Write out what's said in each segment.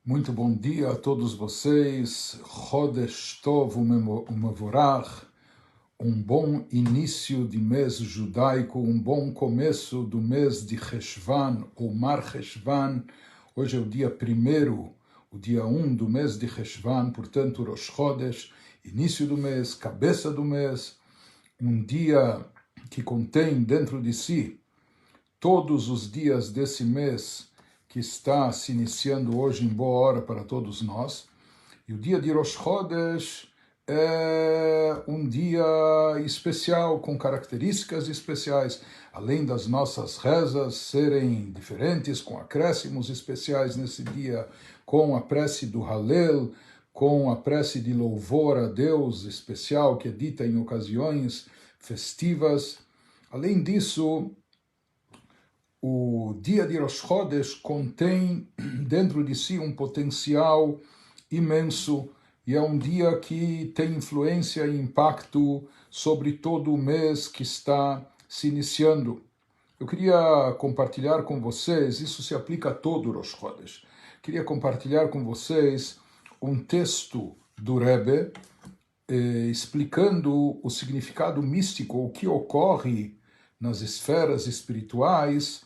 Muito bom dia a todos vocês. Chodesh Tov u'Mevorach. Um bom início de mês judaico, um bom começo do mês de Cheshvan, ou Mar Cheshvan. Hoje é o dia 1º, o dia 1 do mês de Cheshvan, portanto, Rosh Chodesh, início do mês, cabeça do mês. Um dia que contém dentro de si todos os dias desse mês que está se iniciando hoje em boa hora para todos nós. E o dia de Rosh Chodesh é um dia especial, com características especiais, além das nossas rezas serem diferentes, com acréscimos especiais nesse dia, com a prece do Hallel, com a prece de louvor a Deus especial, que é dita em ocasiões festivas. Além disso, o dia de Rosh Chodesh contém dentro de si um potencial imenso e é um dia que tem influência e impacto sobre todo o mês que está se iniciando. Eu queria compartilhar com vocês, isso se aplica a todo Rosh Chodesh, queria compartilhar com vocês um texto do Rebbe explicando o significado místico, o que ocorre nas esferas espirituais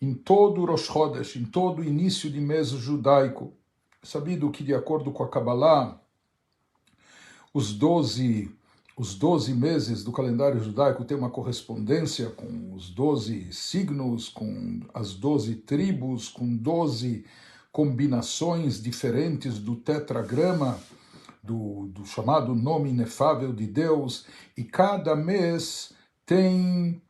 em todo Rosh Chodesh, em todo o início de mês judaico. É sabido que, de acordo com a Kabbalah, os 12 meses do calendário judaico têm uma correspondência com os 12 signos, com as 12 tribos, com 12 combinações diferentes do tetragrama, do chamado nome inefável de Deus, e cada mês tem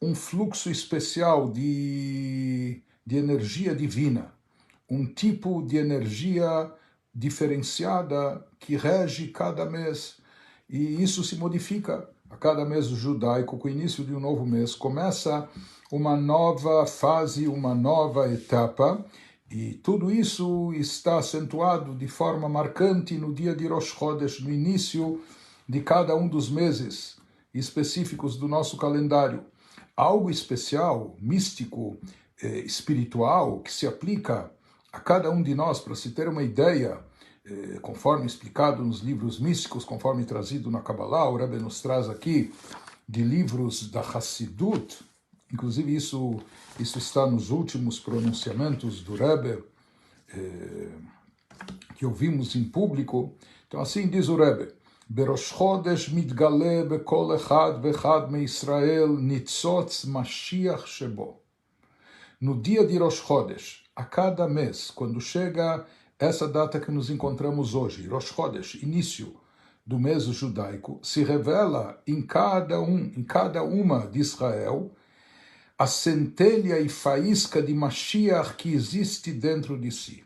um fluxo especial de energia divina, um tipo de energia diferenciada que rege cada mês. E isso se modifica a cada mês judaico. Com o início de um novo mês começa uma nova fase, uma nova etapa, e tudo isso está acentuado de forma marcante no dia de Rosh Chodesh, no início de cada um dos meses específicos do nosso calendário. Algo especial, místico, espiritual, que se aplica a cada um de nós, para se ter uma ideia, conforme explicado nos livros místicos, conforme trazido na Kabbalah. O Rebbe nos traz aqui de livros da Hassidut, inclusive isso está nos últimos pronunciamentos do Rebbe, que ouvimos em público. Então assim diz o Rebbe: בראש חודש מתגלה בכל אחד ואחד מישראל ניצוץ משיח שבו. No dia de Rosh Chodesh, a cada mês, quando chega essa data que nos encontramos hoje, Rosh Chodesh, início do mês judaico, se revela em cada uma de Israel a centelha e faísca de Mashiach que existe dentro de si.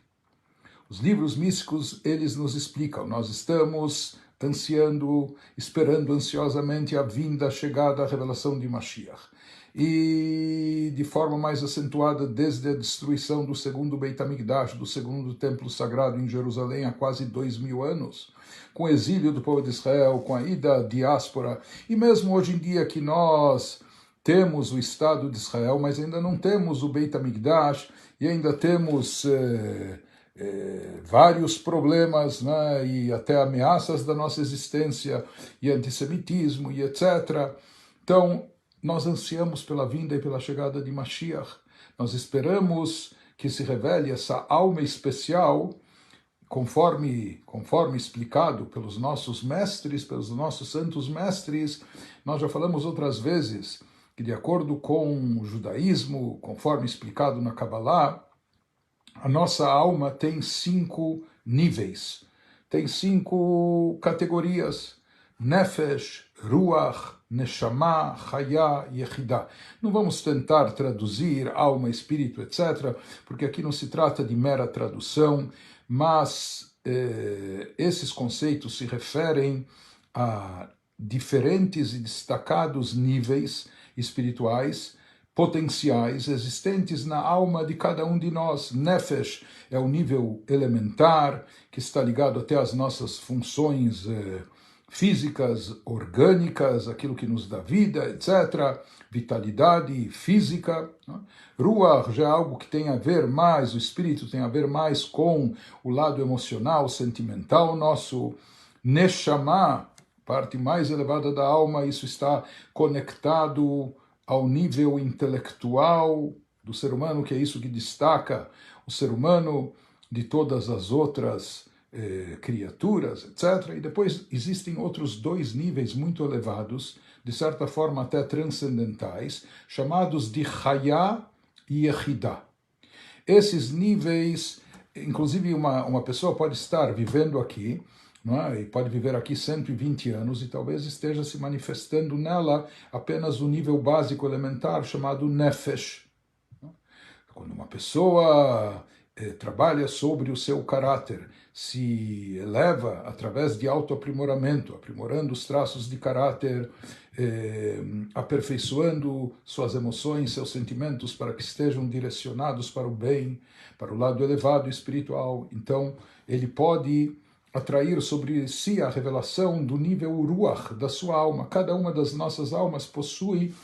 Os livros místicos, eles nos explicam, nós estamos esperando ansiosamente a vinda, a chegada, a revelação de Mashiach. E de forma mais acentuada desde a destruição do segundo Beit HaMikdash, do segundo templo sagrado em Jerusalém, há quase 2000 anos, com o exílio do povo de Israel, com a ida à diáspora, e mesmo hoje em dia que nós temos o Estado de Israel, mas ainda não temos o Beit HaMikdash, e ainda temos vários problemas, né, e até ameaças da nossa existência, e antissemitismo, e etc. Então, nós ansiamos pela vinda e pela chegada de Mashiach. Nós esperamos que se revele essa alma especial, conforme explicado pelos nossos mestres, pelos nossos santos mestres. Nós já falamos outras vezes que, de acordo com o judaísmo, conforme explicado na Kabbalah, a nossa alma tem 5 níveis, tem 5 categorias: Nefesh, Ruach, Neshama, Chaya e Yehidah. Não vamos tentar traduzir alma, espírito, etc., porque aqui não se trata de mera tradução, mas esses conceitos se referem a diferentes e destacados níveis espirituais, potenciais existentes na alma de cada um de nós. Nefesh é o nível elementar, que está ligado até às nossas funções físicas, orgânicas, aquilo que nos dá vida, etc., vitalidade física. Ruach já é algo que tem a ver mais, o espírito tem a ver mais com o lado emocional, sentimental nosso. Neshama, parte mais elevada da alma, isso está conectado ao nível intelectual do ser humano, que é isso que destaca o ser humano de todas as outras criaturas, etc. E depois existem outros dois níveis muito elevados, de certa forma até transcendentais, chamados de Chaya e Yehidah. Esses níveis, inclusive uma pessoa pode estar vivendo aqui, não é? E pode viver aqui 120 anos e talvez esteja se manifestando nela apenas o nível básico elementar chamado Nefesh. Quando uma pessoa trabalha sobre o seu caráter, se eleva através de autoaprimoramento, aprimorando os traços de caráter, aperfeiçoando suas emoções, seus sentimentos para que estejam direcionados para o bem, para o lado elevado espiritual. Então, ele pode atrair sobre si a revelação do nível Ruach da sua alma. Cada uma das nossas almas possui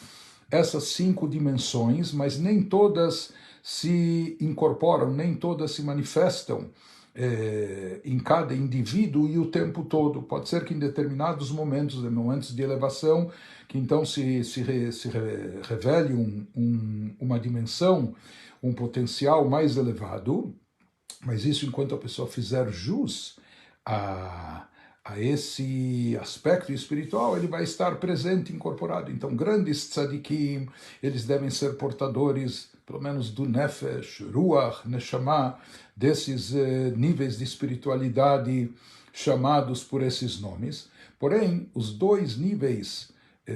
essas 5 dimensões, mas nem todas se incorporam, nem todas se manifestam em cada indivíduo e o tempo todo. Pode ser que em determinados momentos de elevação, que então se revele uma dimensão, um potencial mais elevado, mas isso enquanto a pessoa fizer jus a esse aspecto espiritual, ele vai estar presente, incorporado. Então, grandes tzadikim, eles devem ser portadores, pelo menos do Nefesh, Ruach, Neshama, desses níveis de espiritualidade chamados por esses nomes. Porém, os dois níveis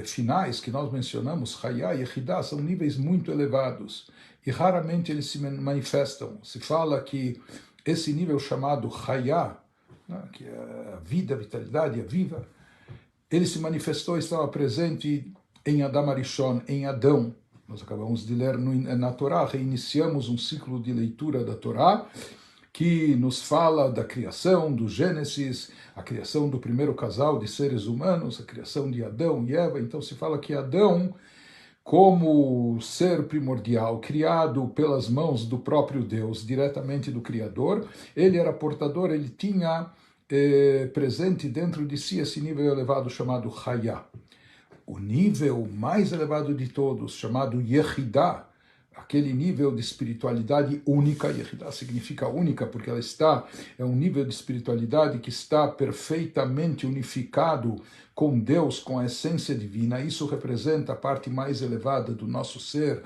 finais que nós mencionamos, Chaya e Yehidah, são níveis muito elevados e raramente eles se manifestam. Se fala que esse nível chamado Chaya, que é a vida, a vitalidade, a viva, ele se manifestou, estava presente em Adam Arishon, em Adão. Nós acabamos de ler na Torá, reiniciamos um ciclo de leitura da Torá, que nos fala da criação, do Gênesis, a criação do primeiro casal de seres humanos, a criação de Adão e Eva. Então se fala que Adão, como ser primordial, criado pelas mãos do próprio Deus, diretamente do Criador, ele era portador, ele tinha presente dentro de si esse nível elevado chamado Chaya. O nível mais elevado de todos, chamado Yehidah, aquele nível de espiritualidade única. Yehidah significa única porque é um nível de espiritualidade que está perfeitamente unificado com Deus, com a essência divina. Isso representa a parte mais elevada do nosso ser,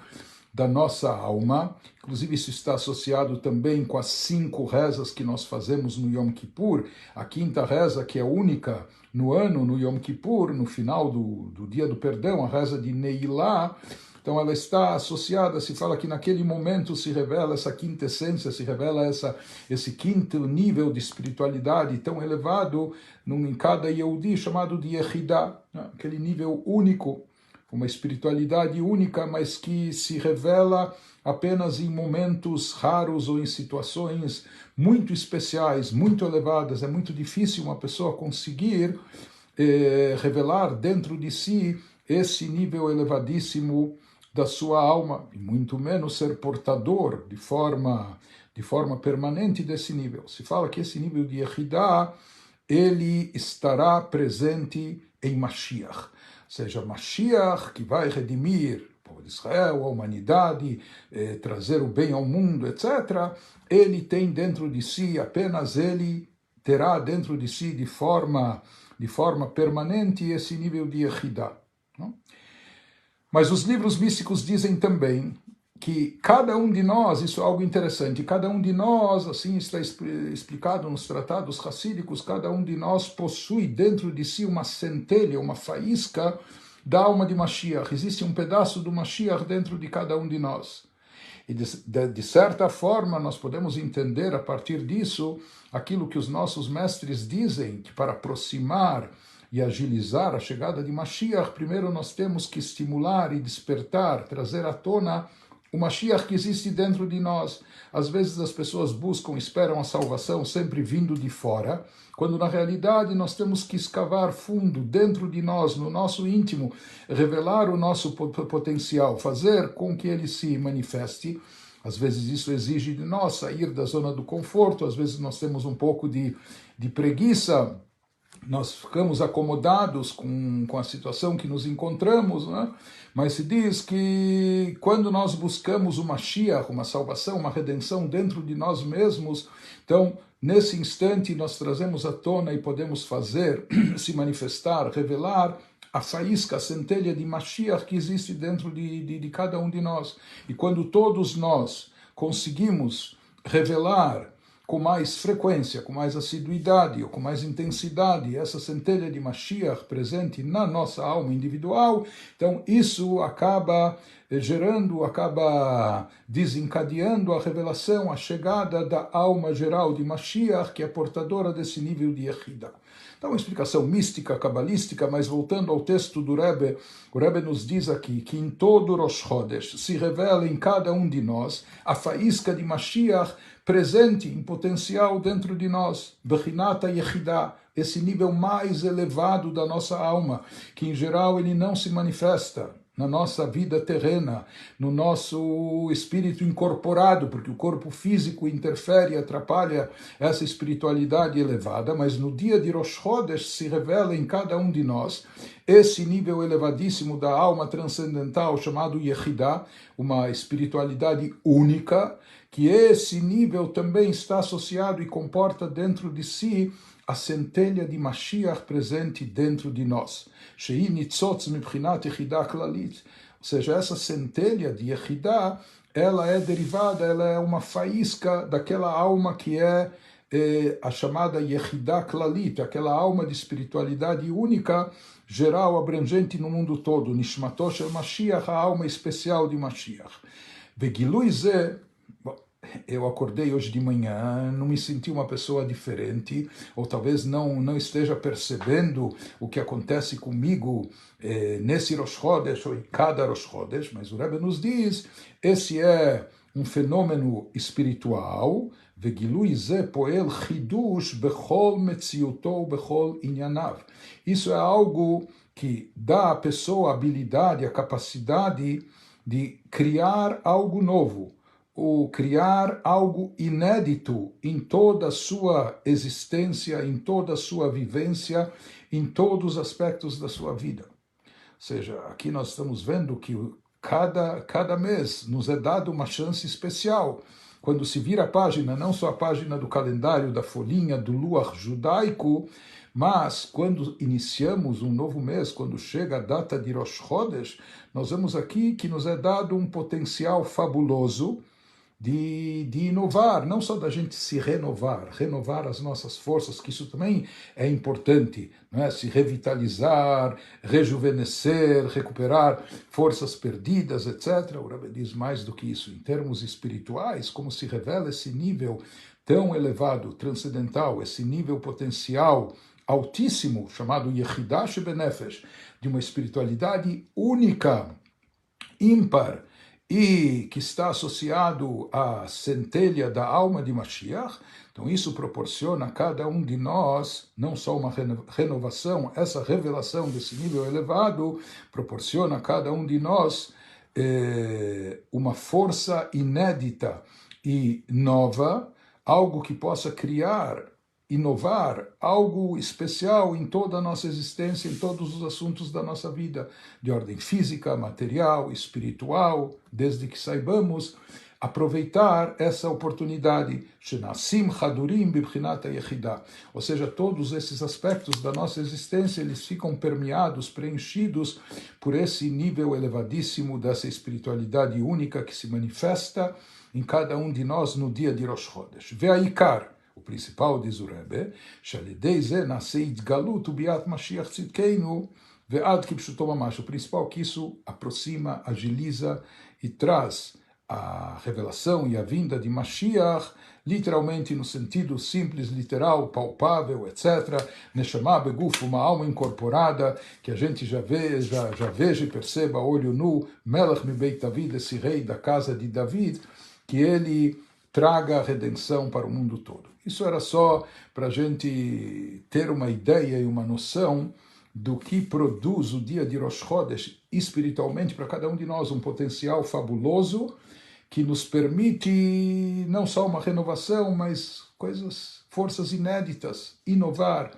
da nossa alma. Inclusive isso está associado também com as 5 rezas que nós fazemos no Yom Kippur. A 5ª reza, que é única no ano, no Yom Kippur, no final do dia do perdão, a reza de Neilá. Então ela está associada, se fala que naquele momento se revela essa quinta essência, se revela esse quinto nível de espiritualidade tão elevado em cada Yehudi, chamado de Yehidah, aquele nível único, uma espiritualidade única, mas que se revela apenas em momentos raros ou em situações muito especiais, muito elevadas. É muito difícil uma pessoa conseguir revelar dentro de si esse nível elevadíssimo da sua alma, e muito menos ser portador de forma permanente desse nível. Se fala que esse nível de Yehidah, ele estará presente em Mashiach, ou seja, Mashiach que vai redimir o povo de Israel, a humanidade, trazer o bem ao mundo, etc. Ele tem dentro de si, apenas ele terá dentro de si de forma permanente esse nível de Yehidah. Mas os livros místicos dizem também que cada um de nós, isso é algo interessante, cada um de nós, assim está explicado nos tratados racídicos, cada um de nós possui dentro de si uma centelha, uma faísca da alma de Mashiach. Existe um pedaço do Mashiach dentro de cada um de nós. E de certa forma nós podemos entender a partir disso aquilo que os nossos mestres dizem, que para aproximar e agilizar a chegada de Mashiach, primeiro nós temos que estimular e despertar, trazer à tona o Mashiach que existe dentro de nós. Às vezes as pessoas buscam, esperam a salvação sempre vindo de fora, quando na realidade nós temos que escavar fundo dentro de nós, no nosso íntimo, revelar o nosso potencial, fazer com que ele se manifeste. Às vezes isso exige de nós sair da zona do conforto, às vezes nós temos um pouco de preguiça, nós ficamos acomodados com a situação que nos encontramos, né? Mas se diz que quando nós buscamos uma Mashiach, uma salvação, uma redenção dentro de nós mesmos, então nesse instante nós trazemos à tona e podemos fazer, se manifestar, revelar a faísca, a centelha de Mashiach que existe dentro de cada um de nós. E quando todos nós conseguimos revelar com mais frequência, com mais assiduidade ou com mais intensidade essa centelha de Mashiach presente na nossa alma individual, então isso acaba gerando, acaba desencadeando a revelação, a chegada da alma geral de Mashiach, que é portadora desse nível de Yehidah. Então, uma explicação mística, cabalística, mas voltando ao texto do Rebbe, o Rebbe nos diz aqui que em todo Rosh Chodesh se revela em cada um de nós a faísca de Mashiach presente em potencial dentro de nós, Bechinata Yehidah, esse nível mais elevado da nossa alma, que em geral ele não se manifesta na nossa vida terrena, no nosso espírito incorporado, porque o corpo físico interfere, atrapalha essa espiritualidade elevada, mas no dia de Rosh Chodesh se revela em cada um de nós esse nível elevadíssimo da alma transcendental chamado Yehidah, uma espiritualidade única, que esse nível também está associado e comporta dentro de si a centelha de Mashiach presente dentro de nós. Ou seja, essa centelha de Yehidah, ela é derivada, ela é uma faísca daquela alma que é a chamada Yehidah Klalit, aquela alma de espiritualidade única, geral, abrangente no mundo todo. Nishmato shel Mashiach, a alma especial de Mashiach. Vegilui ze, eu acordei hoje de manhã, não me senti uma pessoa diferente, ou talvez não esteja percebendo o que acontece comigo nesse Rosh Chodesh, ou em cada Rosh Chodesh, mas o Rebbe nos diz, esse é um fenômeno espiritual, וגילוי זה פועל חידוש בכל מציאותו ובכל ענייניו. Isso é algo que dá à pessoa a habilidade, a capacidade de criar algo novo, ou criar algo inédito em toda a sua existência, em toda a sua vivência, em todos os aspectos da sua vida. Ou seja, aqui nós estamos vendo que cada mês nos é dado uma chance especial. Quando se vira a página, não só a página do calendário, da folhinha, do luar judaico, mas quando iniciamos um novo mês, quando chega a data de Rosh Chodesh, nós vemos aqui que nos é dado um potencial fabuloso de inovar, não só da gente se renovar as nossas forças, que isso também é importante, não é? Se revitalizar, rejuvenescer, recuperar forças perdidas, etc. O Rebbe diz mais do que isso, em termos espirituais, como se revela esse nível tão elevado, transcendental, esse nível potencial altíssimo, chamado Yehidah Shebenefesh, de uma espiritualidade única, ímpar, e que está associado à centelha da alma de Mashiach. Então isso proporciona a cada um de nós, não só uma renovação, essa revelação desse nível elevado, proporciona a cada um de nós uma força inédita e nova, algo que possa criar, inovar, algo especial em toda a nossa existência, em todos os assuntos da nossa vida, de ordem física, material, espiritual, desde que saibamos aproveitar essa oportunidade, ou seja, todos esses aspectos da nossa existência, eles ficam permeados, preenchidos por esse nível elevadíssimo dessa espiritualidade única que se manifesta em cada um de nós no dia de Rosh Chodesh. Ve'aikar, o principal, diz o Rebbe, o principal que isso aproxima, agiliza e traz a revelação e a vinda de Mashiach, literalmente no sentido simples, literal, palpável, etc. Neshama beguf, uma alma incorporada, que a gente já veja e perceba, olho nu, Melech mi Beit David, esse rei da casa de David, que ele traga a redenção para o mundo todo. Isso era só para a gente ter uma ideia e uma noção do que produz o dia de Rosh Chodesh espiritualmente para cada um de nós, um potencial fabuloso que nos permite não só uma renovação, mas forças inéditas, inovar,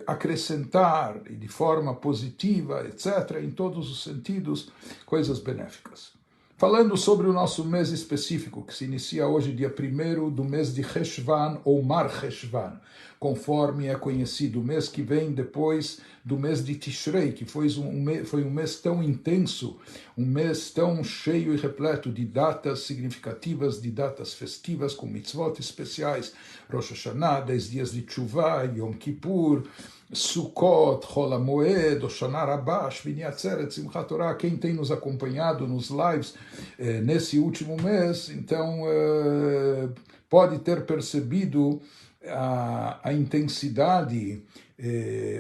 acrescentar de forma positiva, etc., em todos os sentidos, coisas benéficas. Falando sobre o nosso mês específico, que se inicia hoje, dia 1º do mês de Cheshvan, ou Mar Cheshvan, conforme é conhecido, o mês que vem depois do mês de Tishrei, que foi um mês tão intenso, um mês tão cheio e repleto de datas significativas, de datas festivas, com mitzvot especiais, Rosh Hashanah, 10 dias de Teshuvah, Yom Kippur, Sukkot, Chol HaMoed, Hoshana Rabbah, Shmini Atzeret, Simchat Torah, quem tem nos acompanhado nos lives nesse último mês, então pode ter percebido a intensidade,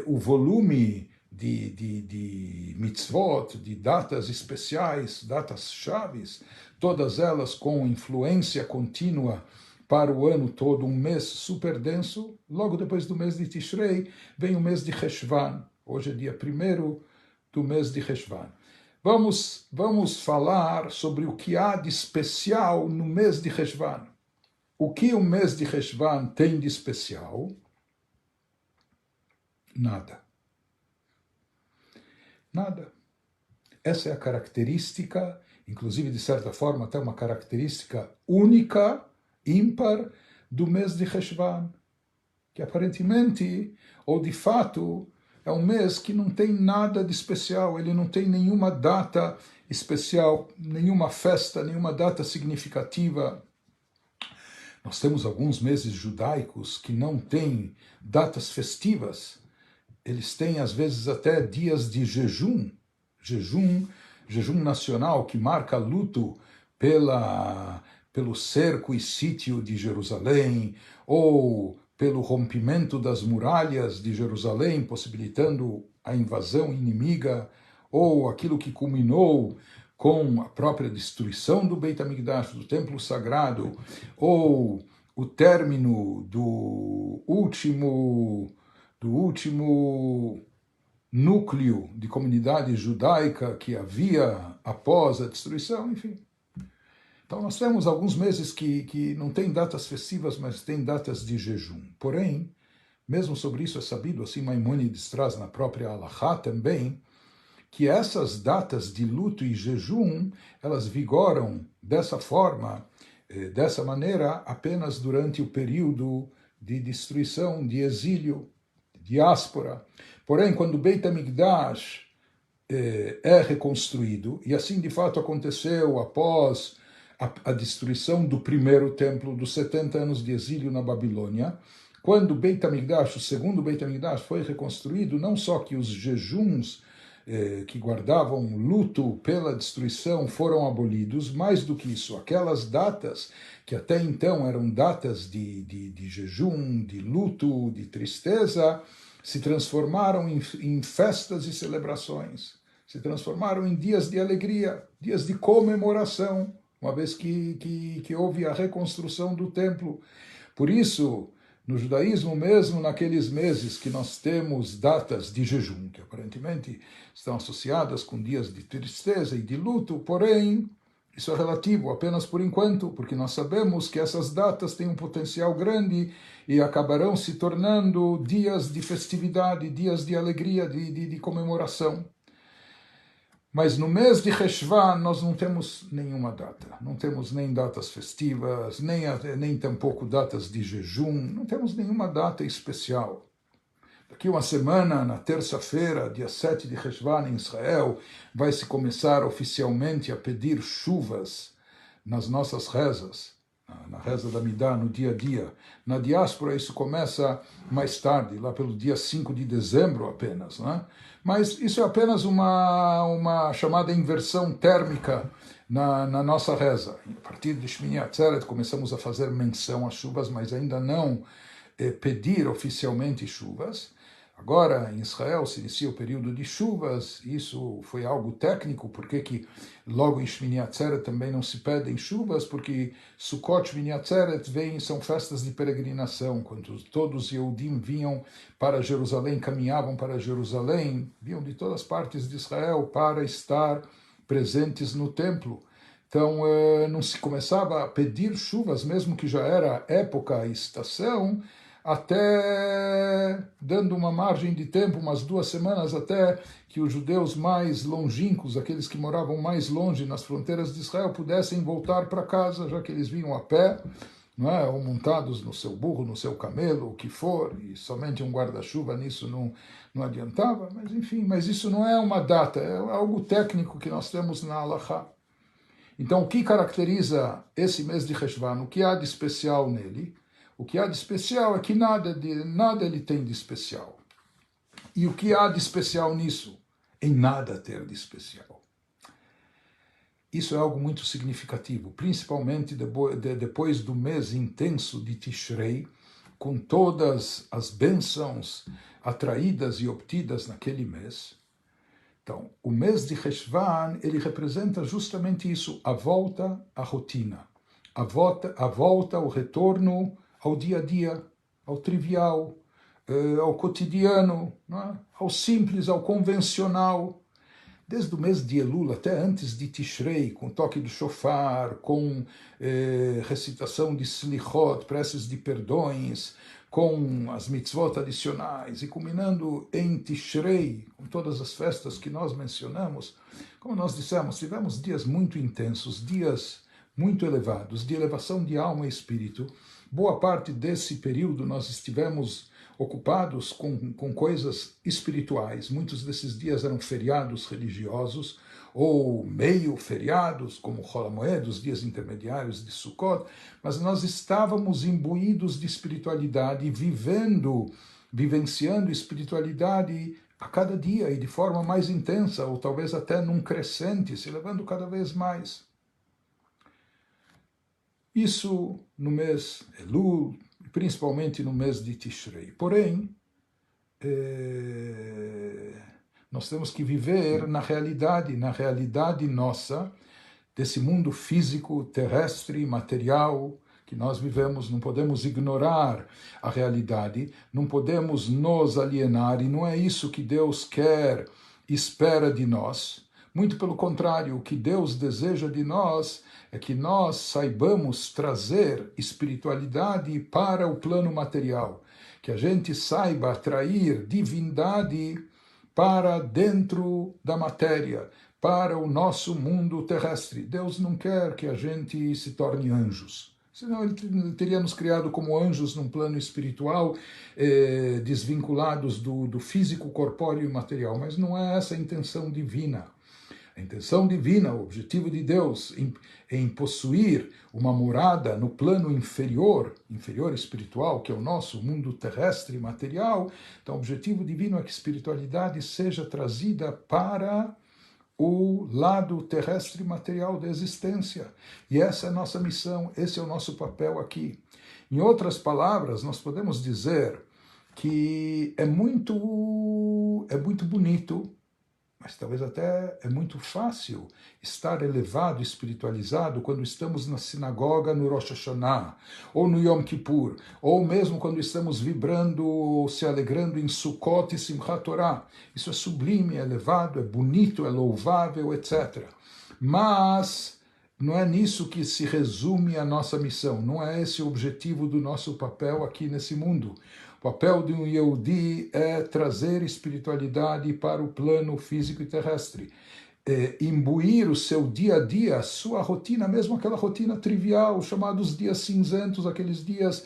o volume de mitzvot, de datas especiais, datas chaves, todas elas com influência contínua para o ano todo, um mês super denso. Logo depois do mês de Tishrei, vem o mês de Cheshvan. Hoje é dia 1º do mês de Cheshvan. Vamos falar sobre o que há de especial no mês de Cheshvan. O que o mês de Cheshvan tem de especial? Nada. Nada. Essa é a característica, inclusive de certa forma até uma característica única, ímpar, do mês de Cheshvan, que aparentemente, ou de fato, é um mês que não tem nada de especial, ele não tem nenhuma data especial, nenhuma festa, nenhuma data significativa. Nós temos alguns meses judaicos que não têm datas festivas, eles têm às vezes até dias de jejum nacional, que marca luto pelo cerco e sítio de Jerusalém, ou pelo rompimento das muralhas de Jerusalém, possibilitando a invasão inimiga, ou aquilo que culminou com a própria destruição do Beit HaMikdash, do templo sagrado, ou o término do último núcleo de comunidade judaica que havia após a destruição, enfim. Então nós temos alguns meses que não tem datas festivas, mas tem datas de jejum. Porém, mesmo sobre isso é sabido, assim Maimônides traz na própria Halachá também, que essas datas de luto e jejum, elas vigoram dessa forma, dessa maneira, apenas durante o período de destruição, de exílio, diáspora. Porém, quando o Beit HaMikdash é reconstruído, e assim de fato aconteceu após a destruição do primeiro templo, dos 70 anos de exílio na Babilônia, quando o Beit HaMikdash, o segundo Beit HaMikdash, foi reconstruído, não só que os jejuns que guardavam luto pela destruição foram abolidos, mais do que isso, aquelas datas que até então eram datas de jejum, de luto, de tristeza, se transformaram em festas e celebrações, se transformaram em dias de alegria, dias de comemoração, uma vez que houve a reconstrução do templo. Por isso, no judaísmo mesmo, naqueles meses que nós temos datas de jejum, que aparentemente estão associadas com dias de tristeza e de luto, porém, isso é relativo apenas por enquanto, porque nós sabemos que essas datas têm um potencial grande e acabarão se tornando dias de festividade, dias de alegria, de comemoração. Mas no mês de Cheshvan nós não temos nenhuma data, não temos nem datas festivas, nem tampouco datas de jejum, não temos nenhuma data especial. Daqui uma semana, na terça-feira, dia 7 de Cheshvan, em Israel, vai se começar oficialmente a pedir chuvas nas nossas rezas, na reza da Midá, no dia a dia. Na diáspora isso começa mais tarde, lá pelo dia 5 de dezembro apenas, né? Mas isso é apenas uma chamada inversão térmica na nossa reza. A partir de Shmini Atzeret começamos a fazer menção às chuvas, mas ainda não pedir oficialmente chuvas. Agora, em Israel, se inicia o período de chuvas. Isso foi algo técnico. Por que logo em Shmini Atzeret também não se pedem chuvas? Porque Sukkot, Shmini Atzeret são festas de peregrinação, quando todos os Yehudim vinham para Jerusalém, caminhavam para Jerusalém, vinham de todas as partes de Israel para estar presentes no templo. Então, não se começava a pedir chuvas, mesmo que já era época e estação, até dando uma margem de tempo, umas 2 semanas, até que os judeus mais longínquos, aqueles que moravam mais longe nas fronteiras de Israel, pudessem voltar para casa, já que eles vinham a pé, não é? Ou montados no seu burro, no seu camelo, o que for, e somente um guarda-chuva nisso não adiantava, mas enfim, mas isso não é uma data, é algo técnico que nós temos na Halachá. Então, o que caracteriza esse mês de Reshvan, o que há de especial nele? O que há de especial é que nada ele tem de especial. E o que há de especial nisso? Em nada ter de especial. Isso é algo muito significativo, principalmente depois do mês intenso de Tishrei, com todas as bênçãos atraídas e obtidas naquele mês. Então, o mês de Reshvan, ele representa justamente isso, a volta à rotina, a volta ao retorno ao dia a dia, ao trivial, ao cotidiano, não é? Ao simples, ao convencional. Desde o mês de Elul até antes de Tishrei, com toque do shofar, com recitação de slichot, preces de perdões, com as mitzvot adicionais, e culminando em Tishrei, com todas as festas que nós mencionamos, como nós dissemos, tivemos dias muito intensos, dias muito elevados, de elevação de alma e espírito. Boa parte desse período nós estivemos ocupados com coisas espirituais. Muitos desses dias eram feriados religiosos, ou meio feriados, como Chol HaMoed, os dias intermediários de Sukkot, mas nós estávamos imbuídos de espiritualidade, vivenciando espiritualidade a cada dia e de forma mais intensa, ou talvez até num crescente, se elevando cada vez mais. Isso no mês Elul, principalmente no mês de Tishrei. Porém, nós temos que viver na realidade nossa, desse mundo físico, terrestre, material que nós vivemos. Não podemos ignorar a realidade, não podemos nos alienar, e não é isso que Deus quer, espera de nós. Muito pelo contrário, o que Deus deseja de nós é que nós saibamos trazer espiritualidade para o plano material, que a gente saiba atrair divindade para dentro da matéria, para o nosso mundo terrestre. Deus não quer que a gente se torne anjos, senão ele teria nos criado como anjos num plano espiritual, desvinculados do físico, corpóreo e material, mas não é essa a intenção divina. A intenção divina, o objetivo de Deus em possuir uma morada no plano inferior espiritual, que é o nosso mundo terrestre e material. Então, o objetivo divino é que a espiritualidade seja trazida para o lado terrestre e material da existência. E essa é a nossa missão, esse é o nosso papel aqui. Em outras palavras, nós podemos dizer que é muito bonito, mas talvez até é muito fácil estar elevado, espiritualizado, quando estamos na sinagoga no Rosh Hashanah, ou no Yom Kippur, ou mesmo quando estamos vibrando, se alegrando em Sukkot e Simchat Torah. Isso é sublime, é elevado, é bonito, é louvável, etc. Mas não é nisso que se resume a nossa missão, não é esse o objetivo do nosso papel aqui nesse mundo. O papel de um Yehudi é trazer espiritualidade para o plano físico e terrestre, imbuir o seu dia a dia, a sua rotina, mesmo aquela rotina trivial, chamados dias cinzentos, aqueles dias,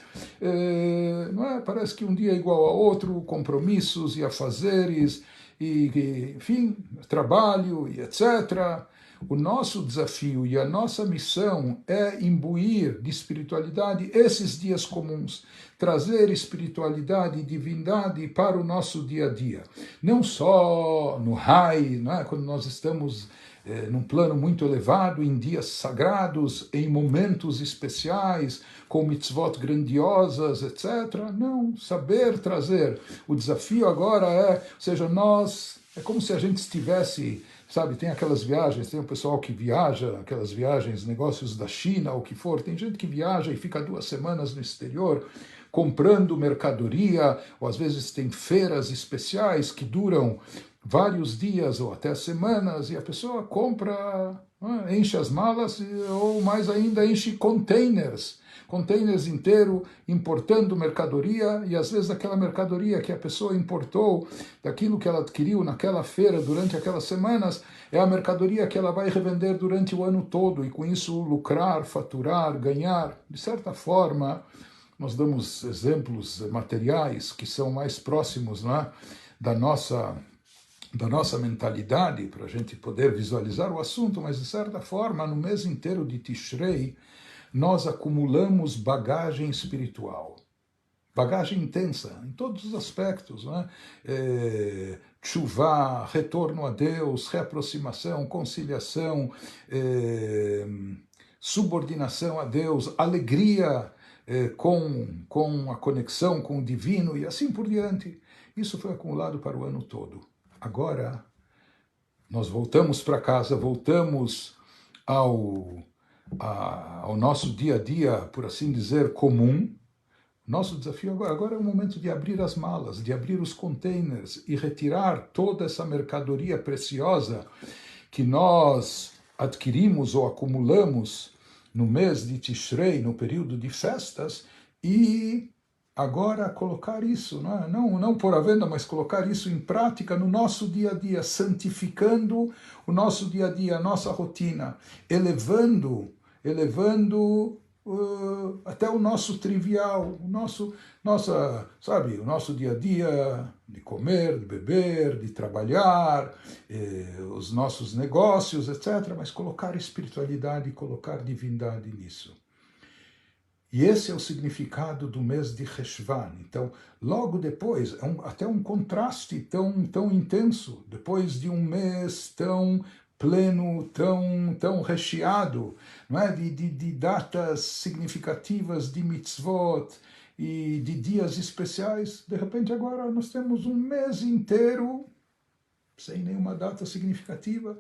não é? Parece que um dia é igual a outro, compromissos e afazeres, enfim, trabalho e etc. O nosso desafio e a nossa missão é imbuir de espiritualidade esses dias comuns, trazer espiritualidade e divindade para o nosso dia a dia. Não só no Rai, não é? Quando nós estamos num plano muito elevado, em dias sagrados, em momentos especiais, com mitzvot grandiosas, etc. Não, saber trazer. O desafio agora ou seja, é como se a gente estivesse, sabe, tem aquelas viagens, tem o pessoal que viaja, aquelas viagens, negócios da China, ou o que for, tem gente que viaja e fica 2 semanas no exterior, comprando mercadoria, ou às vezes tem feiras especiais que duram vários dias ou até semanas, e a pessoa compra, enche as malas, ou mais ainda enche containers inteiro, importando mercadoria, e às vezes aquela mercadoria que a pessoa importou, daquilo que ela adquiriu naquela feira durante aquelas semanas, é a mercadoria que ela vai revender durante o ano todo, e com isso lucrar, faturar, ganhar. De certa forma, nós damos exemplos materiais que são mais próximos, não é, da nossa mentalidade, para a gente poder visualizar o assunto, mas de certa forma, no mês inteiro de Tishrei, nós acumulamos bagagem espiritual. Bagagem intensa, em todos os aspectos, né? Tchuvá, retorno a Deus, reaproximação, conciliação, subordinação a Deus, alegria com a conexão com o divino e assim por diante. Isso foi acumulado para o ano todo. Agora, nós voltamos para casa, voltamos ao nosso dia a dia, por assim dizer, comum. Nosso desafio agora é o momento de abrir as malas, de abrir os containers e retirar toda essa mercadoria preciosa que nós adquirimos ou acumulamos no mês de Tishrei, no período de festas, e agora colocar isso, não pôr à venda, mas colocar isso em prática no nosso dia a dia, santificando o nosso dia a dia, a nossa rotina, elevando até o nosso trivial, o nosso dia a dia de comer, de beber, de trabalhar, os nossos negócios, etc. Mas colocar espiritualidade, colocar divindade nisso. E esse é o significado do mês de Cheshvan. Então, logo depois, até um contraste tão intenso, depois de um mês tão pleno, tão recheado, não é? de datas significativas, de mitzvot e de dias especiais, de repente agora nós temos um mês inteiro sem nenhuma data significativa.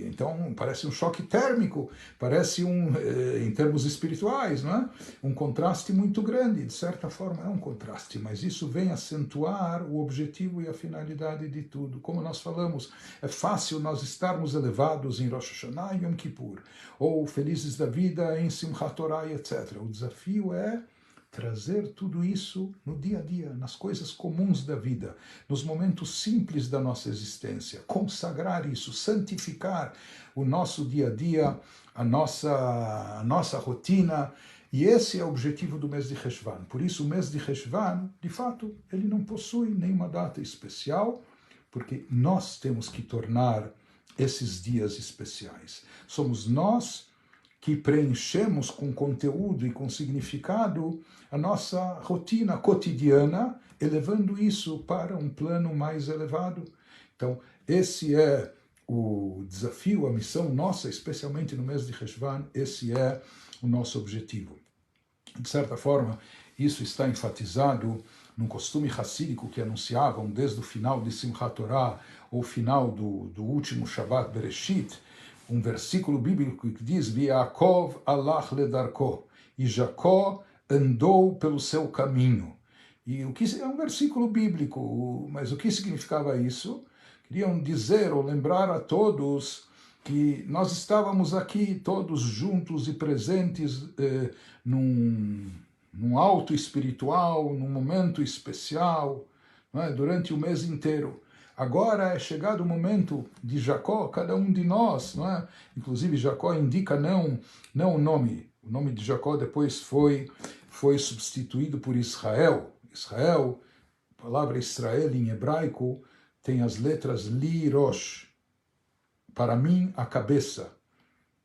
Então parece um choque térmico, parece em termos espirituais, não é? Um contraste muito grande, de certa forma é um contraste, mas isso vem acentuar o objetivo e a finalidade de tudo. Como nós falamos, é fácil nós estarmos elevados em Rosh Hashanah e Yom Kippur, ou felizes da vida em Simchat Torah, etc. O desafio é trazer tudo isso no dia a dia, nas coisas comuns da vida, nos momentos simples da nossa existência, consagrar isso, santificar o nosso dia a dia, a nossa rotina, e esse é o objetivo do mês de Cheshvan. Por isso o mês de Cheshvan, de fato, ele não possui nenhuma data especial, porque nós temos que tornar esses dias especiais. Somos nós que preenchemos com conteúdo e com significado a nossa rotina cotidiana, elevando isso para um plano mais elevado. Então, esse é o desafio, a missão nossa, especialmente no mês de Cheshvan, esse é o nosso objetivo. De certa forma, isso está enfatizado num costume racídico que anunciavam desde o final de Simchat Torah, ou final do último Shabbat Bereshit, um versículo bíblico que diz: Yaakov alach ledarko, e Jacó andou pelo seu caminho. E o que é um versículo bíblico, mas o que significava isso? Queriam dizer ou lembrar a todos que nós estávamos aqui todos juntos e presentes num alto espiritual, num momento especial, não é? Durante o mês inteiro. Agora é chegado o momento de Jacó, cada um de nós, não é? Inclusive Jacó indica não o nome de Jacó depois foi substituído por Israel. Israel, a palavra Israel em hebraico tem as letras Li Rosh, para mim a cabeça.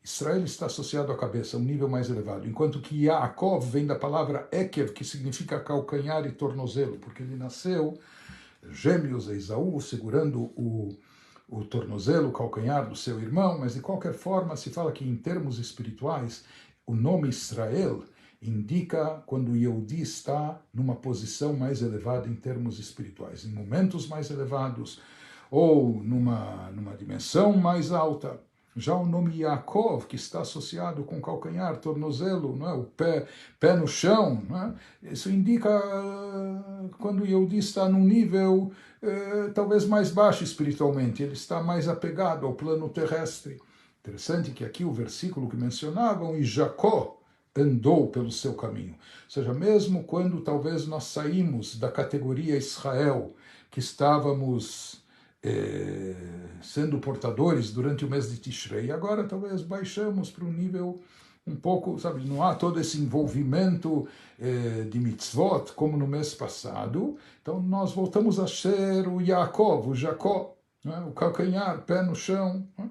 Israel está associado à cabeça, um nível mais elevado, enquanto que Yaakov vem da palavra Ekev, que significa calcanhar e tornozelo, porque ele nasceu gêmeos, Esaú segurando o tornozelo, o calcanhar do seu irmão, mas de qualquer forma se fala que em termos espirituais o nome Israel indica quando o Yehudi está numa posição mais elevada em termos espirituais, em momentos mais elevados ou numa dimensão mais alta. Já o nome Yaakov, que está associado com calcanhar, tornozelo, não é? O pé no chão, não é? Isso indica quando o Yehudi está num nível talvez mais baixo espiritualmente, ele está mais apegado ao plano terrestre. Interessante que aqui o versículo que mencionavam, e Jacó andou pelo seu caminho. Ou seja, mesmo quando talvez nós saímos da categoria Israel, que estávamos sendo portadores durante o mês de Tishrei, agora talvez baixamos para um nível um pouco, sabe, não há todo esse envolvimento de mitzvot como no mês passado, então nós voltamos a ser o Yaakov, o Jacó, né, o calcanhar, pé no chão, né?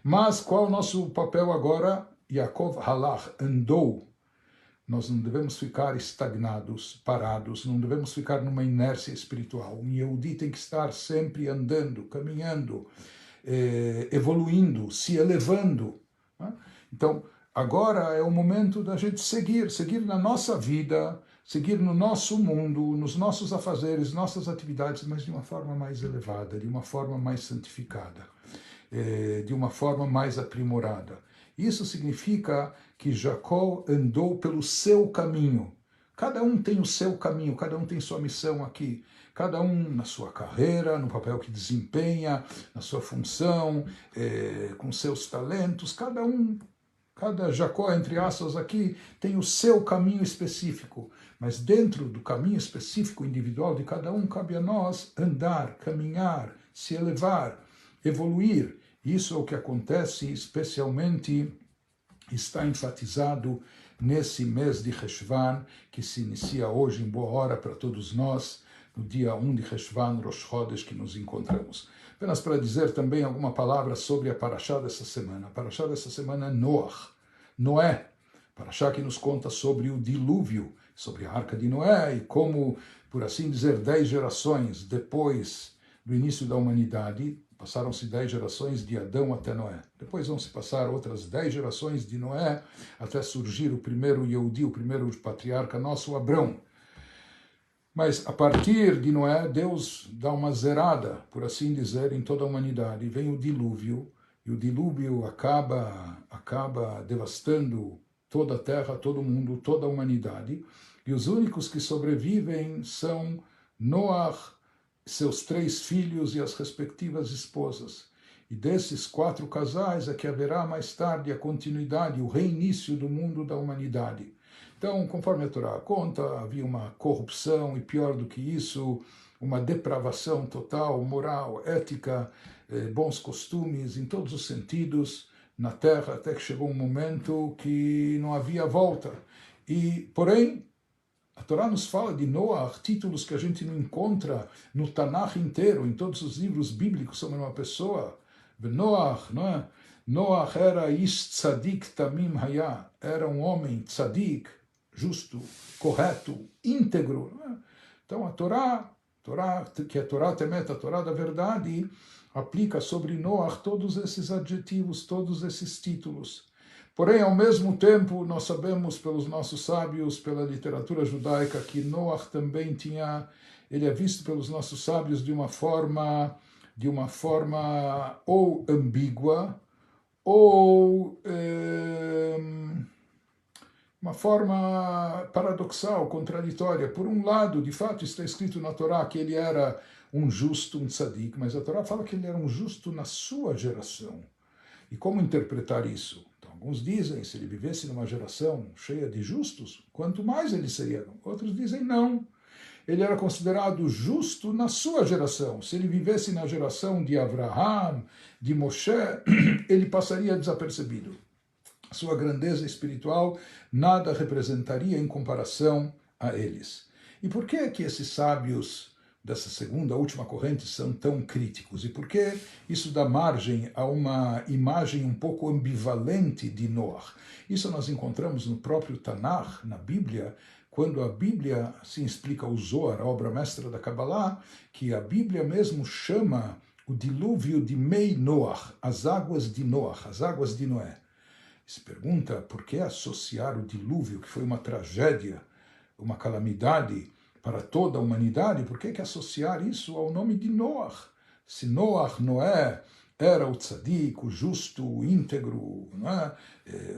Mas qual o nosso papel agora? Yaakov halach, andou. Nós não devemos ficar estagnados, parados, não devemos ficar numa inércia espiritual. Um Yehudi tem que estar sempre andando, caminhando, evoluindo, se elevando. Né? Então, agora é o momento da gente seguir na nossa vida, seguir no nosso mundo, nos nossos afazeres, nossas atividades, mas de uma forma mais elevada, de uma forma mais santificada, de uma forma mais aprimorada. Isso significa que Jacó andou pelo seu caminho. Cada um tem o seu caminho, cada um tem sua missão aqui. Cada um na sua carreira, no papel que desempenha, na sua função, com seus talentos. Cada Jacó, entre aspas, aqui, tem o seu caminho específico. Mas dentro do caminho específico individual de cada um, cabe a nós andar, caminhar, se elevar, evoluir. Isso é o que acontece, especialmente está enfatizado nesse mês de Cheshvan, que se inicia hoje em boa hora para todos nós, no dia 1 de Cheshvan, Rosh Chodesh, que nos encontramos. Apenas para dizer também alguma palavra sobre a Parashá dessa semana. A Parashá dessa semana é Noach, Noé. Parashá que nos conta sobre o dilúvio, sobre a Arca de Noé e como, por assim dizer, 10 gerações depois do início da humanidade, passaram-se 10 gerações de Adão até Noé. Depois vão se passar outras 10 gerações de Noé até surgir o primeiro Yehudi, o primeiro patriarca nosso, Abrão. Mas a partir de Noé, Deus dá uma zerada, por assim dizer, em toda a humanidade. Vem o dilúvio, e o dilúvio acaba devastando toda a terra, todo o mundo, toda a humanidade. E os únicos que sobrevivem são Noach, seus 3 filhos e as respectivas esposas. E desses 4 casais é que haverá mais tarde a continuidade, o reinício do mundo da humanidade. Então, conforme a Torá conta, havia uma corrupção e, pior do que isso, uma depravação total, moral, ética, bons costumes, em todos os sentidos, na Terra, até que chegou um momento que não havia volta. E, porém, a Torá nos fala de Noach, títulos que a gente não encontra no Tanakh inteiro, em todos os livros bíblicos sobre uma pessoa. Noach, não é? Noach era ish tzadik tamim haya, era um homem tzadik, justo, correto, íntegro. Não é? Então a Torá, que é a Torá Temet, a Torá da verdade, aplica sobre Noach todos esses adjetivos, todos esses títulos. Porém, ao mesmo tempo, nós sabemos pelos nossos sábios, pela literatura judaica, que Noach também ele é visto pelos nossos sábios de uma forma ou ambígua, ou uma forma paradoxal, contraditória. Por um lado, de fato, está escrito na Torá que ele era um justo, um tzadik, mas a Torá fala que ele era um justo na sua geração. E como interpretar isso? Alguns dizem, se ele vivesse numa geração cheia de justos, quanto mais ele seria. Outros dizem, não. Ele era considerado justo na sua geração. Se ele vivesse na geração de Abraham, de Moshe, ele passaria desapercebido. A sua grandeza espiritual nada representaria em comparação a eles. E por que esses sábios dessa segunda, última corrente são tão críticos? E por que isso dá margem a uma imagem um pouco ambivalente de Noach? Isso nós encontramos no próprio Tanakh, na Bíblia, quando a Bíblia se explica o Zohar, a obra mestra da Kabbalah, que a Bíblia mesmo chama o dilúvio de Mei Noach, as águas de Noach, as águas de Noé. Se pergunta por que associar o dilúvio, que foi uma tragédia, uma calamidade para toda a humanidade, por que associar isso ao nome de Noach? Se Noach, Noé, era o tzadik, o justo, o íntegro,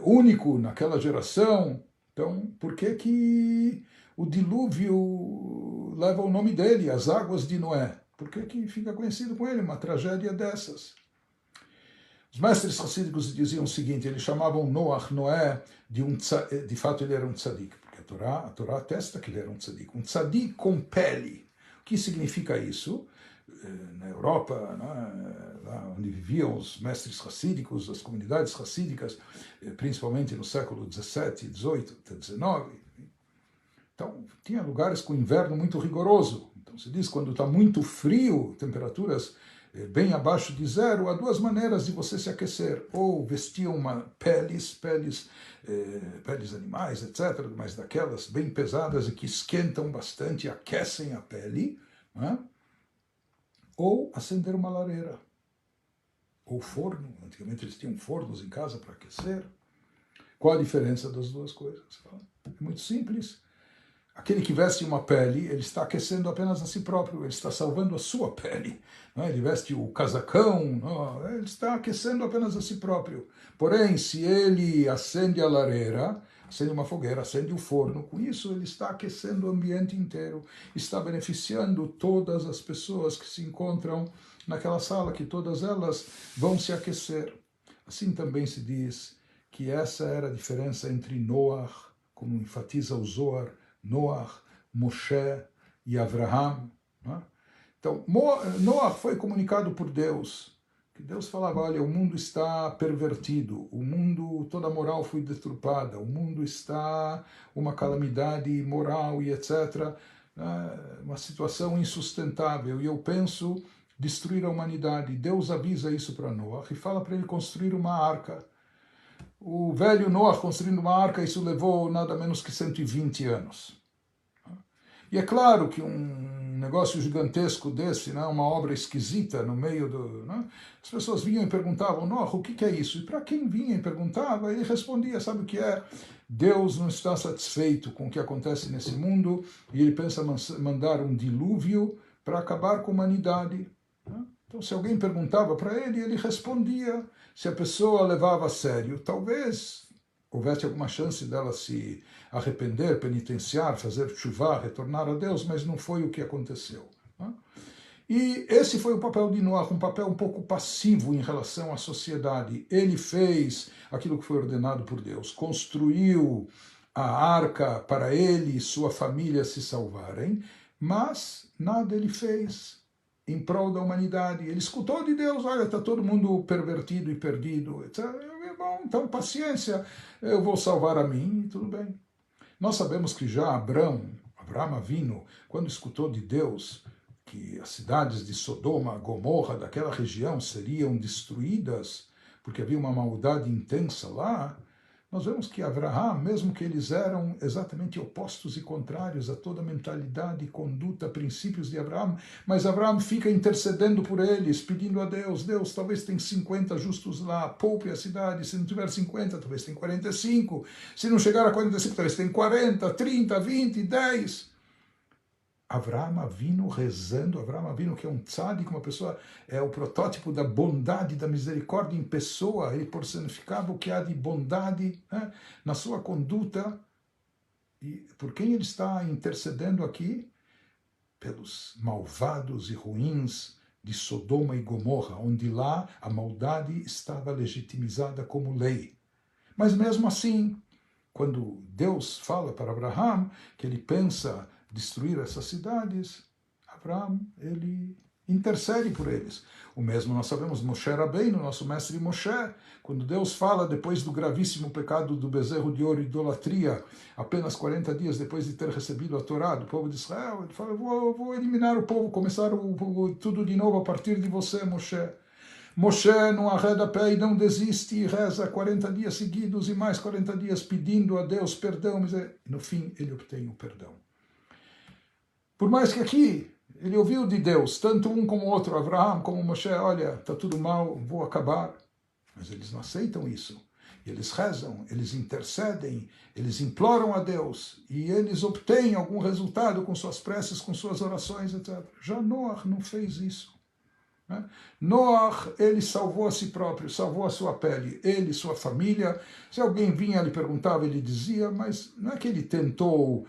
único naquela geração, então por que o dilúvio leva o nome dele, as águas de Noé? Por que fica conhecido com ele uma tragédia dessas? Os mestres racídicos diziam o seguinte, eles chamavam Noach, Noé, de fato ele era um tzadik, porque a Torá atesta que ele era um tzadik. Um tzadik com pele. O que significa isso? Na Europa, lá onde viviam os mestres racídicos, as comunidades racídicas, principalmente no século XVII, XVIII, até XIX. Então, tinha lugares com inverno muito rigoroso. Então, se diz, quando está muito frio, temperaturas bem abaixo de zero, há duas maneiras de você se aquecer. Ou vestiam peles animais, etc., mas daquelas bem pesadas e que esquentam bastante, aquecem a pele, ou acender uma lareira, ou forno. Antigamente eles tinham fornos em casa para aquecer. Qual a diferença das duas coisas? É muito simples. Aquele que veste uma pele, ele está aquecendo apenas a si próprio, ele está salvando a sua pele. Ele veste o casacão, ele está aquecendo apenas a si próprio. Porém, se ele acende a lareira, acende uma fogueira, acende o forno, com isso ele está aquecendo o ambiente inteiro, está beneficiando todas as pessoas que se encontram naquela sala, que todas elas vão se aquecer. Assim também se diz que essa era a diferença entre Noach, como enfatiza o Zohar, Noach, Moshe e Avraham. Então, Noach foi comunicado por Deus, que Deus falava, olha, o mundo está pervertido, o mundo, toda a moral foi deturpada, o mundo está uma calamidade moral e etc., uma situação insustentável, e eu penso destruir a humanidade. Deus avisa isso para Noach e fala para ele construir uma arca. O velho Noach construindo uma arca, isso levou nada menos que 120 anos. E é claro que um negócio gigantesco desse, uma obra esquisita no meio do... as pessoas vinham e perguntavam, Noach, o que é isso? E para quem vinha e perguntava, ele respondia, sabe o que é? Deus não está satisfeito com o que acontece nesse mundo e ele pensa mandar um dilúvio para acabar com a humanidade. Então, se alguém perguntava para ele, ele respondia. Se a pessoa levava a sério, talvez houvesse alguma chance dela se arrepender, penitenciar, fazer chuvá, retornar a Deus, mas não foi o que aconteceu. E esse foi o papel de Noach, um papel um pouco passivo em relação à sociedade. Ele fez aquilo que foi ordenado por Deus, construiu a arca para ele e sua família se salvarem, mas nada ele fez em prol da humanidade. Ele escutou de Deus, olha, está todo mundo pervertido e perdido, etc. Bom, então paciência, eu vou salvar a mim e tudo bem. Nós sabemos que já Abraham Avinu, quando escutou de Deus que as cidades de Sodoma, Gomorra, daquela região seriam destruídas, porque havia uma maldade intensa lá, nós vemos que Abraham, mesmo que eles eram exatamente opostos e contrários a toda a mentalidade, conduta, princípios de Abraham, mas Abraham fica intercedendo por eles, pedindo a Deus, Deus, talvez tem 50 justos lá, poupe a cidade, se não tiver 50, talvez tem 45, se não chegar a 45, talvez tem 40, 30, 20, 10... Avraham Avinu rezando, Avraham Avinu que é um tzadik, uma pessoa, é o protótipo da bondade, da misericórdia em pessoa, ele personificava o que há de bondade na sua conduta. E por quem ele está intercedendo aqui? Pelos malvados e ruins de Sodoma e Gomorra, onde lá a maldade estava legitimizada como lei. Mas mesmo assim, quando Deus fala para Abraham que ele pensa destruir essas cidades, Abraham, ele intercede por eles. O mesmo nós sabemos, Moshe Rabbeinu, nosso mestre Moshe, quando Deus fala depois do gravíssimo pecado do bezerro de ouro e idolatria, apenas 40 dias depois de ter recebido a Torá do povo de Israel, ele fala, vou eliminar o povo, começar tudo de novo a partir de você, Moshe. Moshe não arreda pé e não desiste e reza 40 dias seguidos e mais 40 dias pedindo a Deus perdão, mas no fim ele obtém o perdão. Por mais que aqui Ele ouviu de Deus, tanto um como o outro, Abraham como Moshe, olha, está tudo mal, vou acabar. Mas eles não aceitam isso. Eles rezam, eles intercedem, eles imploram a Deus e eles obtêm algum resultado com suas preces, com suas orações, etc. Já Noah não fez isso. Né? Noah, ele salvou a si próprio, salvou a sua pele, ele, sua família. Se alguém vinha e lhe perguntava, ele dizia, mas não é que ele tentou,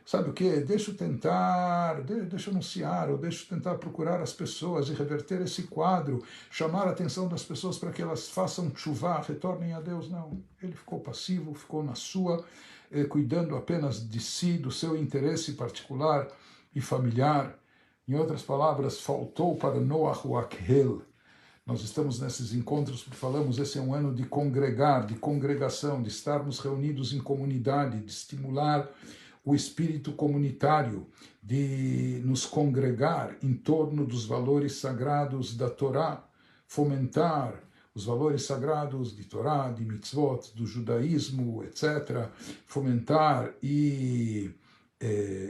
sabe o que? Deixa eu tentar, deixa eu anunciar, ou deixa eu tentar procurar as pessoas e reverter esse quadro, chamar a atenção das pessoas para que elas façam chuvá, retornem a Deus. Não, ele ficou passivo, ficou na sua, cuidando apenas de si, do seu interesse particular e familiar. Em outras palavras, faltou para Noah o Akhel. Nós estamos nesses encontros porque falamos, esse é um ano de congregar, de congregação, de estarmos reunidos em comunidade, de estimular o espírito comunitário, de nos congregar em torno dos valores sagrados da Torá, fomentar os valores sagrados de Torá, de mitzvot, do judaísmo, etc., fomentar e